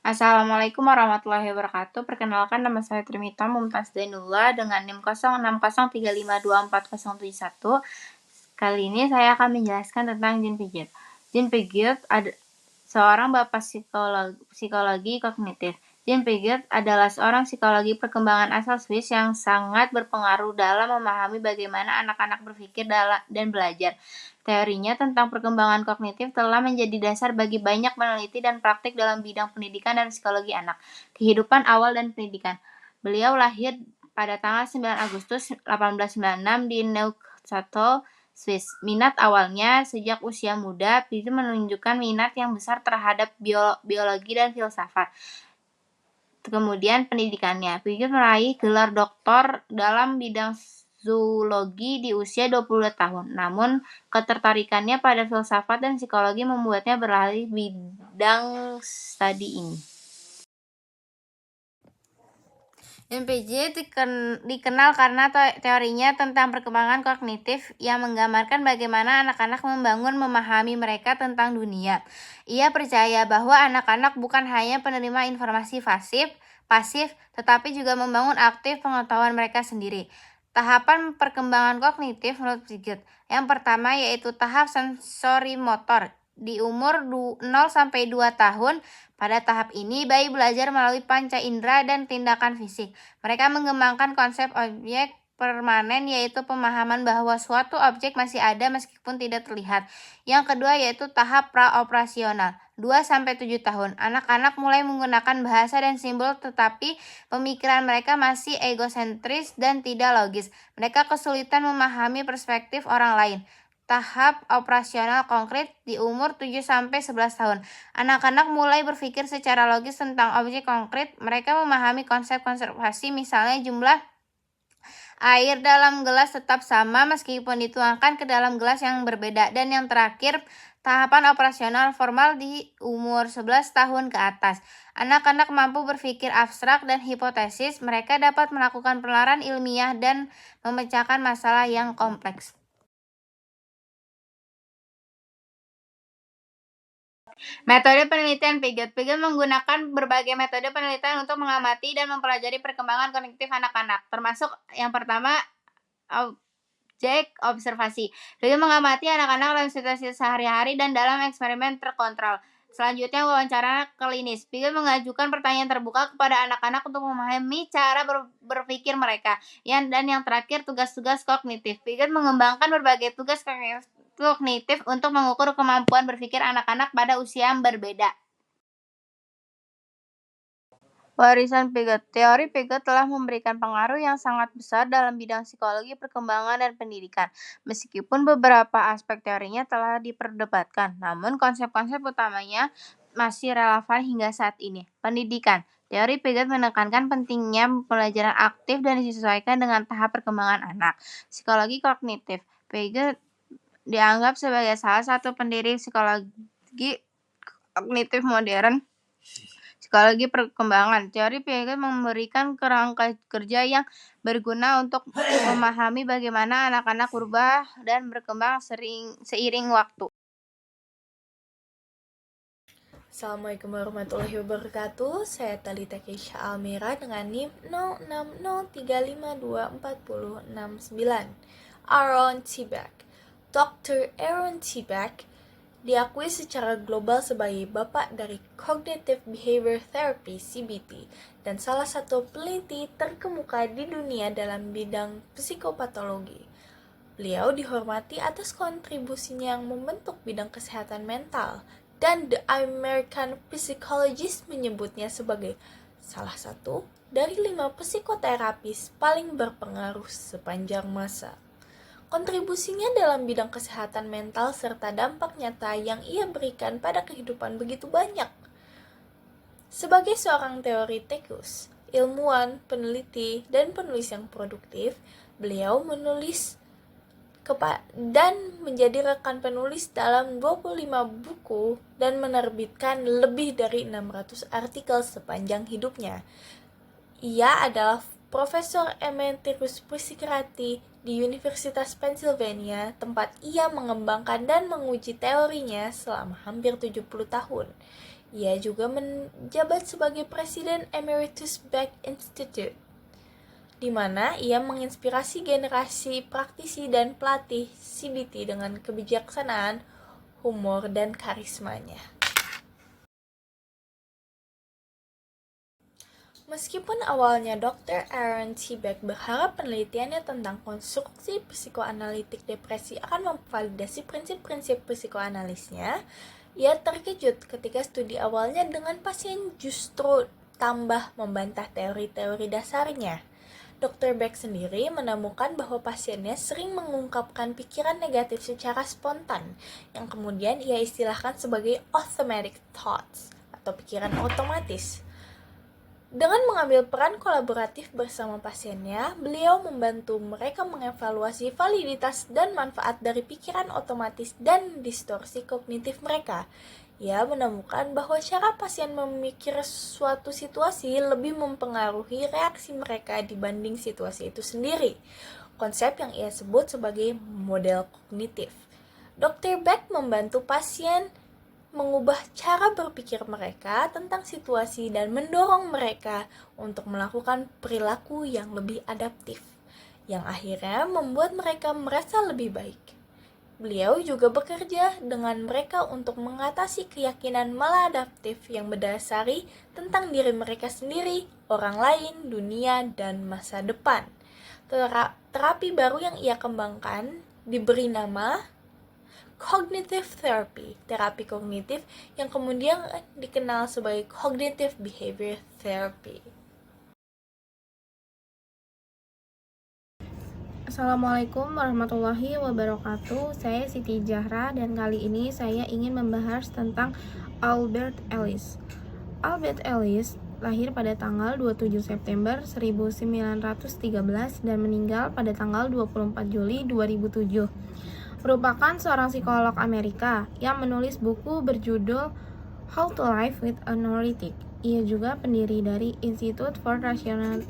Assalamualaikum warahmatullahi wabarakatuh. Perkenalkan nama saya Trimita Mumtaz Zainullah dengan NIM 0603524071. Kali ini saya akan menjelaskan tentang Jean Piaget. Jean Piaget seorang bapak psikologi kognitif. Jean Piaget adalah seorang psikologi perkembangan asal Swiss yang sangat berpengaruh dalam memahami bagaimana anak-anak berpikir dan belajar. Teorinya tentang perkembangan kognitif telah menjadi dasar bagi banyak peneliti dan praktik dalam bidang pendidikan dan psikologi anak. Kehidupan awal dan pendidikan. Beliau lahir pada tanggal 9 Agustus 1896 di Neuchâtel, Swiss. Minat awalnya sejak usia muda, Piaget menunjukkan minat yang besar terhadap biologi dan filsafat. Kemudian pendidikannya. Piaget meraih gelar doktor dalam bidang zoologi di usia 22 tahun. Namun, ketertarikannya pada filsafat dan psikologi membuatnya beralih bidang studi ini. MPJ dikenal karena teorinya tentang perkembangan kognitif yang menggambarkan bagaimana anak-anak memahami mereka tentang dunia. Ia percaya bahwa anak-anak bukan hanya penerima informasi pasif, tetapi juga membangun aktif pengetahuan mereka sendiri. Tahapan perkembangan kognitif menurut Piaget. Yang pertama yaitu tahap sensori motor. Di umur 0-2 tahun, pada tahap ini, bayi belajar melalui panca indera dan tindakan fisik. Mereka mengembangkan konsep objek permanen, yaitu pemahaman bahwa suatu objek masih ada meskipun tidak terlihat. Yang kedua yaitu tahap praoperasional. 2-7 tahun, anak-anak mulai menggunakan bahasa dan simbol, tetapi pemikiran mereka masih egosentris dan tidak logis. Mereka kesulitan memahami perspektif orang lain. Tahap operasional konkret di umur 7-11 tahun. Anak-anak mulai berpikir secara logis tentang objek konkret. Mereka memahami konsep konservasi, misalnya jumlah air dalam gelas tetap sama meskipun dituangkan ke dalam gelas yang berbeda. Dan yang terakhir, tahapan operasional formal di umur 11 tahun ke atas. Anak-anak mampu berpikir abstrak dan hipotesis. Mereka dapat melakukan penelitian ilmiah dan memecahkan masalah yang kompleks. Metode penelitian Piaget. Piaget menggunakan berbagai metode penelitian untuk mengamati dan mempelajari perkembangan kognitif anak-anak, termasuk yang pertama, objek observasi. Piaget mengamati anak-anak dalam situasi sehari-hari dan dalam eksperimen terkontrol. Selanjutnya, wawancara klinis. Piaget mengajukan pertanyaan terbuka kepada anak-anak untuk memahami cara berpikir mereka. Dan yang terakhir, tugas-tugas kognitif. Piaget mengembangkan berbagai tugas kognitif untuk mengukur kemampuan berpikir anak-anak pada usia yang berbeda. Warisan Piaget. Teori Piaget telah memberikan pengaruh yang sangat besar dalam bidang psikologi, perkembangan, dan pendidikan. Meskipun beberapa aspek teorinya telah diperdebatkan, namun konsep-konsep utamanya masih relevan hingga saat ini. Pendidikan. Teori Piaget menekankan pentingnya pembelajaran aktif dan disesuaikan dengan tahap perkembangan anak. Psikologi kognitif. Piaget dianggap sebagai salah satu pendiri psikologi kognitif modern. Psikologi perkembangan. Teori Piaget memberikan kerangka kerja yang berguna untuk memahami bagaimana anak-anak berubah dan berkembang seiring waktu. Assalamualaikum warahmatullahi wabarakatuh. Saya Talita Keisha Almira dengan NIM 0603524069. Aaron Tibak. Dr. Aaron Tibak diakui secara global sebagai bapak dari Cognitive Behavior Therapy (CBT) dan salah satu peneliti terkemuka di dunia dalam bidang psikopatologi. Beliau dihormati atas kontribusinya yang membentuk bidang kesehatan mental, dan The American Psychologist menyebutnya sebagai salah satu dari 5 psikoterapis paling berpengaruh sepanjang masa. Kontribusinya dalam bidang kesehatan mental serta dampak nyata yang ia berikan pada kehidupan begitu banyak. Sebagai seorang teoretikus, ilmuwan, peneliti, dan penulis yang produktif, beliau menulis dan menjadi rekan penulis dalam 25 buku dan menerbitkan lebih dari 600 artikel sepanjang hidupnya. Ia adalah Profesor Emeritus Psikiatri di Universitas Pennsylvania, tempat ia mengembangkan dan menguji teorinya selama hampir 70 tahun. Ia juga menjabat sebagai Presiden Emeritus Beck Institute, di mana ia menginspirasi generasi praktisi dan pelatih CBT dengan kebijaksanaan, humor, dan karismanya. Meskipun awalnya Dr. Aaron T. Beck berharap penelitiannya tentang konstruksi psikoanalitik depresi akan memvalidasi prinsip-prinsip psikoanalisnya, ia terkejut ketika studi awalnya dengan pasien justru tambah membantah teori-teori dasarnya. Dr. Beck sendiri menemukan bahwa pasiennya sering mengungkapkan pikiran negatif secara spontan, yang kemudian ia istilahkan sebagai automatic thoughts atau pikiran otomatis. Dengan mengambil peran kolaboratif bersama pasiennya, beliau membantu mereka mengevaluasi validitas dan manfaat dari pikiran otomatis dan distorsi kognitif mereka. Ia menemukan bahwa cara pasien memikir suatu situasi lebih mempengaruhi reaksi mereka dibanding situasi itu sendiri. Konsep yang ia sebut sebagai model kognitif. Dr. Beck membantu pasien mengubah cara berpikir mereka tentang situasi dan mendorong mereka untuk melakukan perilaku yang lebih adaptif, yang akhirnya membuat mereka merasa lebih baik. Beliau juga bekerja dengan mereka untuk mengatasi keyakinan maladaptif yang berdasari tentang diri mereka sendiri, orang lain, dunia, dan masa depan. Terapi baru yang ia kembangkan diberi nama cognitive therapy, terapi kognitif yang kemudian dikenal sebagai cognitive behavior therapy. Assalamualaikum warahmatullahi wabarakatuh. Saya Siti Zahra dan kali ini saya ingin membahas tentang Albert Ellis. Albert Ellis lahir pada tanggal 27 September 1913 dan meninggal pada tanggal 24 Juli 2007. Merupakan seorang psikolog Amerika yang menulis buku berjudul How to Live with a Neurotic. Ia juga pendiri dari Institute for Rational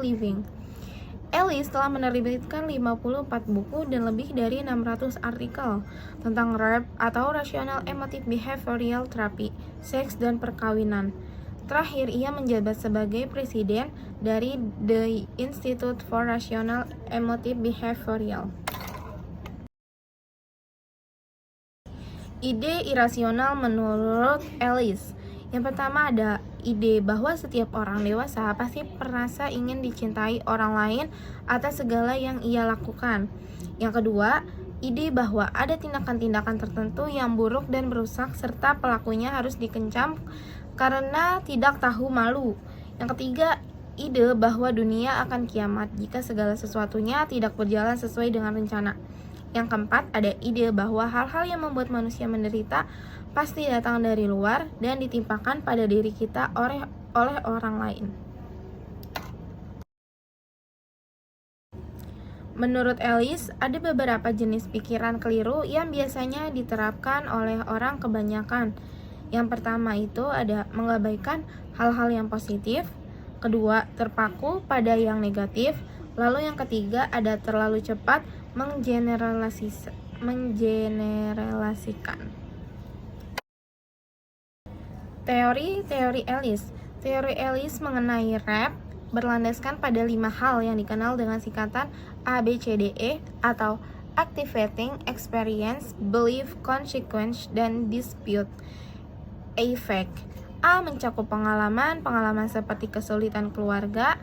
Living. Ellis telah menerbitkan 54 buku dan lebih dari 600 artikel tentang REB atau Rational Emotive Behavioral Therapy, seks dan perkawinan. Terakhir, ia menjabat sebagai presiden dari The Institute for Rational Emotive Behavioral. Ide irasional menurut Ellis. Yang pertama ada ide bahwa setiap orang dewasa pasti merasa ingin dicintai orang lain atas segala yang ia lakukan. Yang kedua, ide bahwa ada tindakan-tindakan tertentu yang buruk dan merusak serta pelakunya harus dikencam karena tidak tahu malu. Yang ketiga, ide bahwa dunia akan kiamat jika segala sesuatunya tidak berjalan sesuai dengan rencana. Yang keempat, ada ide bahwa hal-hal yang membuat manusia menderita pasti datang dari luar dan ditimpakan pada diri kita oleh orang lain. Menurut Ellis, ada beberapa jenis pikiran keliru yang biasanya diterapkan oleh orang kebanyakan. Yang pertama itu ada mengabaikan hal-hal yang positif, kedua terpaku pada yang negatif, lalu yang ketiga ada terlalu cepat menggeneralisasikan. Teori Ellis. Teori Ellis mengenai REB berlandaskan pada 5 hal yang dikenal dengan singkatan ABCDE atau Activating Experience, Belief, Consequence, dan Dispute Effect. A mencakup pengalaman seperti kesulitan keluarga,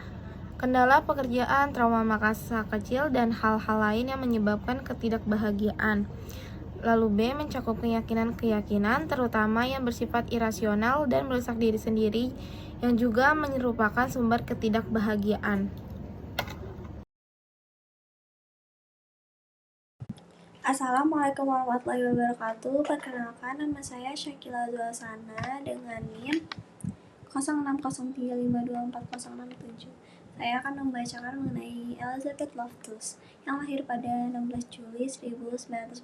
kendala pekerjaan, trauma masa kecil, dan hal-hal lain yang menyebabkan ketidakbahagiaan. Lalu B mencakup keyakinan-keyakinan terutama yang bersifat irasional dan merusak diri sendiri yang juga merupakan sumber ketidakbahagiaan. Assalamualaikum warahmatullahi wabarakatuh. Perkenalkan, nama saya Syakila Zulsana dengan NIM 0603524067. Saya akan membacakan mengenai Elizabeth Loftus yang lahir pada 16 Juli 1944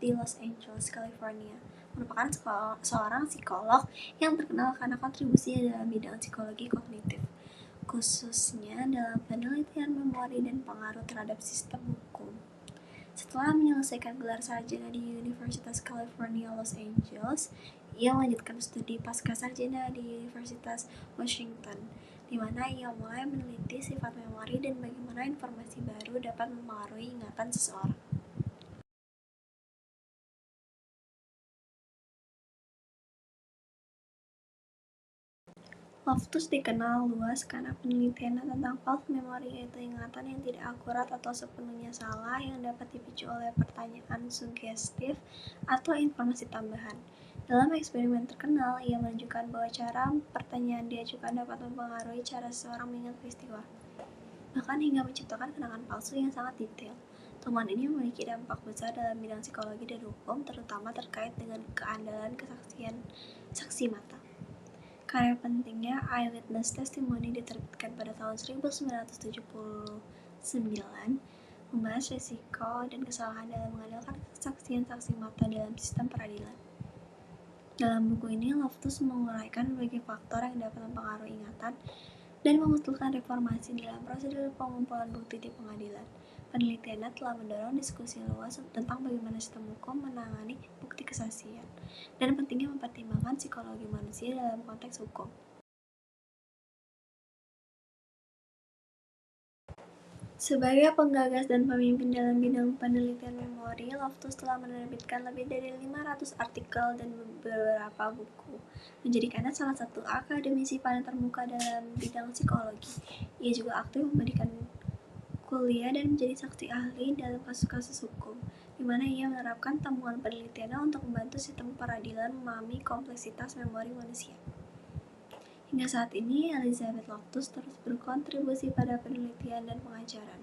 di Los Angeles, California. Merupakan seorang psikolog yang terkenal karena kontribusinya dalam bidang psikologi kognitif. khususnya dalam penelitian memori dan pengaruh terhadap sistem hukum. Setelah menyelesaikan gelar sarjana di Universitas California, Los Angeles, ia melanjutkan studi pascasarjana di Universitas Washington, di mana ia mulai meneliti sifat memori dan bagaimana informasi baru dapat mempengaruhi ingatan seseorang. Loftus dikenal luas karena penelitiannya tentang false memory, yaitu ingatan yang tidak akurat atau sepenuhnya salah yang dapat dipicu oleh pertanyaan sugestif atau informasi tambahan. Dalam eksperimen terkenal, ia menunjukkan bahwa cara pertanyaan diajukan dapat mempengaruhi cara seseorang mengingat peristiwa, bahkan hingga menciptakan kenangan palsu yang sangat detail. Temuan ini memiliki dampak besar dalam bidang psikologi dan hukum, terutama terkait dengan keandalan kesaksian saksi mata. Karya pentingnya Eyewitness Testimony diterbitkan pada tahun 1979, membahas risiko dan kesalahan dalam mengandalkan kesaksian saksi mata dalam sistem peradilan. Dalam buku ini, Loftus menguraikan berbagai faktor yang dapat mempengaruhi ingatan dan mengusulkan reformasi dalam prosedur pengumpulan bukti di pengadilan. Penelitiannya telah mendorong diskusi luas tentang bagaimana sistem hukum menangani bukti kesaksian dan pentingnya mempertimbangkan psikologi manusia dalam konteks hukum. Sebagai penggagas dan pemimpin dalam bidang penelitian memori, Loftus telah menerbitkan lebih dari 500 artikel dan beberapa buku, menjadikannya salah satu akademisi paling terbuka dalam bidang psikologi. Ia juga aktif memberikan kuliah dan menjadi saksi ahli dalam kasus-kasus hukum, di mana ia menerapkan temuan penelitiannya untuk membantu sistem peradilan memahami kompleksitas memori manusia. Hingga saat ini, Elizabeth Loftus terus berkontribusi pada penelitian dan pengajaran,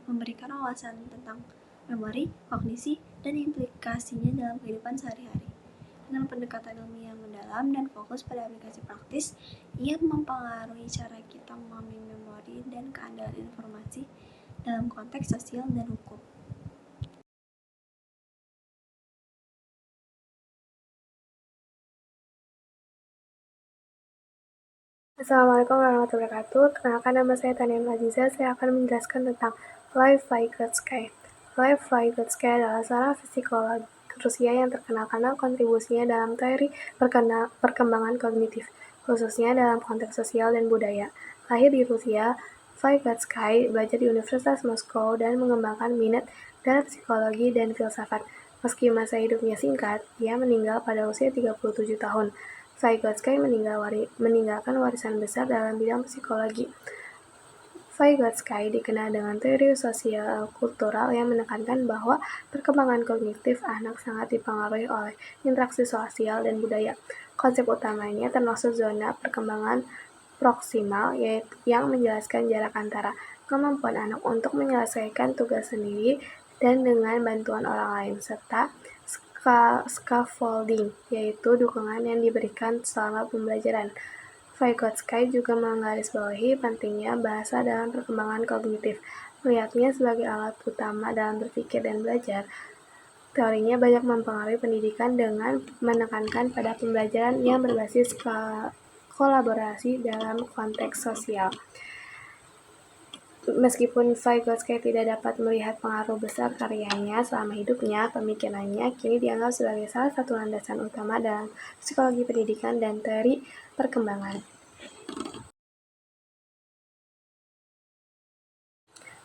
memberikan wawasan tentang memori, kognisi, dan implikasinya dalam kehidupan sehari-hari. Dengan pendekatan ilmiah yang mendalam dan fokus pada aplikasi praktis, ia mempengaruhi cara kita memahami memori dan keandalan informasi dalam konteks sosial dan hukum. Assalamualaikum warahmatullahi wabarakatuh. Kenalkan, nama saya Taniam Aziza. Saya akan menjelaskan tentang Lev Vygotsky. Lev Vygotsky adalah seorang psikolog Rusia yang terkenal karena kontribusinya dalam teori perkembangan kognitif, khususnya dalam konteks sosial dan budaya. Lahir di Rusia, Vygotsky belajar di Universitas Moskow dan mengembangkan minat dalam psikologi dan filsafat. Meski masa hidupnya singkat, dia meninggal pada usia 37 tahun. Vygotsky meninggalkan warisan besar dalam bidang psikologi. Vygotsky dikenal dengan teori sosial kultural yang menekankan bahwa perkembangan kognitif anak sangat dipengaruhi oleh interaksi sosial dan budaya. Konsep utamanya termasuk zona perkembangan proksimal, yaitu yang menjelaskan jarak antara kemampuan anak untuk menyelesaikan tugas sendiri dan dengan bantuan orang lain, serta scaffolding, yaitu dukungan yang diberikan selama pembelajaran. Vygotsky juga menggarisbawahi pentingnya bahasa dalam perkembangan kognitif, melihatnya sebagai alat utama dalam berpikir dan belajar. Teorinya banyak mempengaruhi pendidikan dengan menekankan pada pembelajaran yang berbasis kolaborasi dalam konteks sosial. Meskipun Vygotsky tidak dapat melihat pengaruh besar karyanya selama hidupnya, pemikirannya kini dianggap sebagai salah satu landasan utama dalam psikologi pendidikan dan teori perkembangan.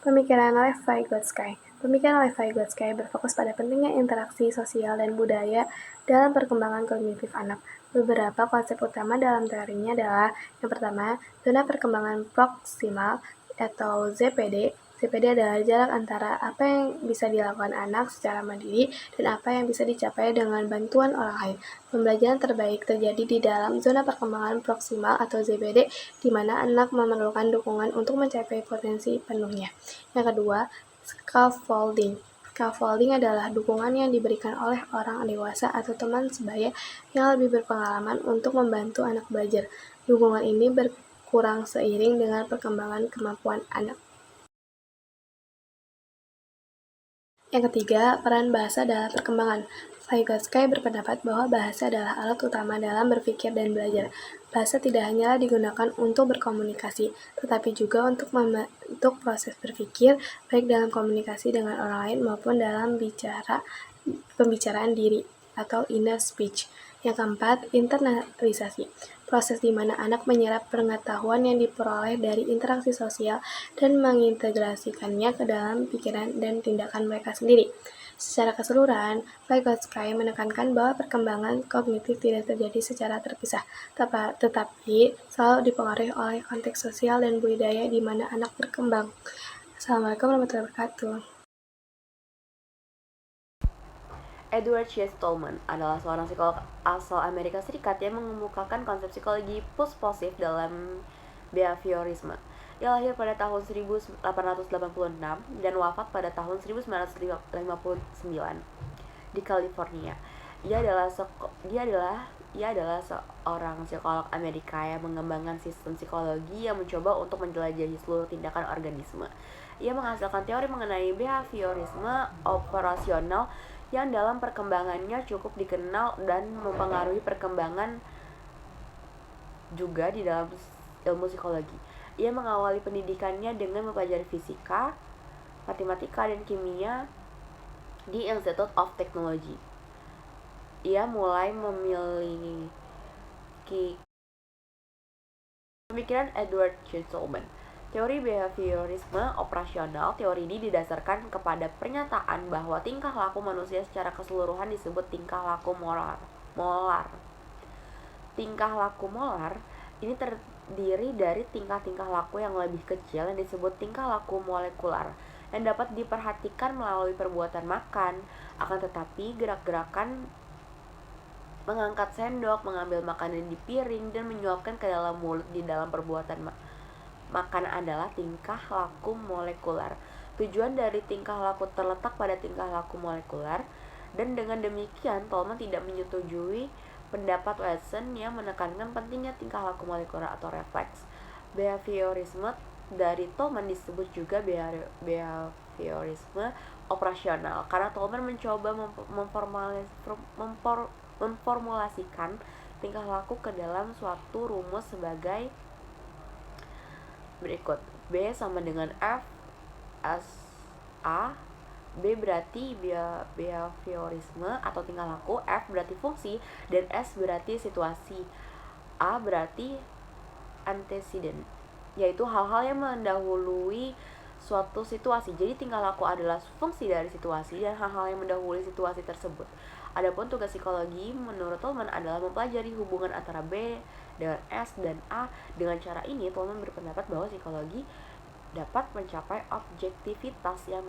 Pemikiran Lev Vygotsky. Pemikiran Lev Vygotsky berfokus pada pentingnya interaksi sosial dan budaya dalam perkembangan kognitif anak. Beberapa konsep utama dalam teorinya adalah: yang pertama, zona perkembangan proksimal atau ZPD. ZPD adalah jarak antara apa yang bisa dilakukan anak secara mandiri dan apa yang bisa dicapai dengan bantuan orang lain. Pembelajaran terbaik terjadi di dalam zona perkembangan proksimal atau ZPD, di mana anak memerlukan dukungan untuk mencapai potensi penuhnya. Yang kedua, scaffolding. Scaffolding adalah dukungan yang diberikan oleh orang dewasa atau teman sebaya yang lebih berpengalaman untuk membantu anak belajar. Dukungan ini berkurang seiring dengan perkembangan kemampuan anak. Yang ketiga, peran bahasa dalam perkembangan. Vygotsky berpendapat bahwa bahasa adalah alat utama dalam berpikir dan belajar. Bahasa tidak hanyalah digunakan untuk berkomunikasi, tetapi juga untuk membentuk proses berpikir, baik dalam komunikasi dengan orang lain maupun dalam pembicaraan diri atau inner speech. Yang keempat, internalisasi. Proses di mana anak menyerap pengetahuan yang diperoleh dari interaksi sosial dan mengintegrasikannya ke dalam pikiran dan tindakan mereka sendiri. Secara keseluruhan, Vygotsky menekankan bahwa perkembangan kognitif tidak terjadi secara terpisah, tetapi selalu dipengaruhi oleh konteks sosial dan budaya di mana anak berkembang. Assalamualaikum warahmatullahi wabarakatuh. Edward C. Stallman adalah seorang psikolog asal Amerika Serikat yang mengemukakan konsep psikologi positif dalam behaviorisme. Ia lahir pada tahun 1886 dan wafat pada tahun 1959 di California. Ia adalah seorang psikolog Amerika yang mengembangkan sistem psikologi yang mencoba untuk menjelajahi seluruh tindakan organisme. Ia menghasilkan teori mengenai behaviorisme operasional yang dalam perkembangannya cukup dikenal dan mempengaruhi perkembangan juga di dalam ilmu psikologi. Ia mengawali pendidikannya dengan mempelajari fisika, matematika, dan kimia di Institute of Technology. Ia mulai memiliki pemikiran Edward C. Stallman. Teori behaviorisme operasional. Teori ini didasarkan kepada pernyataan bahwa tingkah laku manusia secara keseluruhan disebut tingkah laku molar. Tingkah laku molar ini terdiri dari tingkah-tingkah laku yang lebih kecil yang disebut tingkah laku molekular yang dapat diperhatikan melalui perbuatan makan. Akan tetapi gerak-gerakan mengangkat sendok, mengambil makanan di piring, dan menyuapkan ke dalam mulut di dalam perbuatan makan adalah tingkah laku molekular. Tujuan dari tingkah laku terletak pada tingkah laku molekular, dan dengan demikian Tolman tidak menyetujui pendapat Watson yang menekankan pentingnya tingkah laku molekular atau refleks. Behaviorisme dari Tolman disebut juga behaviorisme operasional karena Tolman mencoba memformulasikan tingkah laku ke dalam suatu rumus sebagai berikut. B sama dengan F S A. B berarti behaviorisme atau tingkah laku, F berarti fungsi, dan S berarti situasi. A berarti antecedent, yaitu hal-hal yang mendahului suatu situasi. Jadi tingkah laku adalah fungsi dari situasi dan hal-hal yang mendahului situasi tersebut. Adapun tugas psikologi menurut Tolman adalah mempelajari hubungan antara B dengan S dan A. Dengan cara ini, Tolman berpendapat bahwa psikologi dapat mencapai objektivitas yang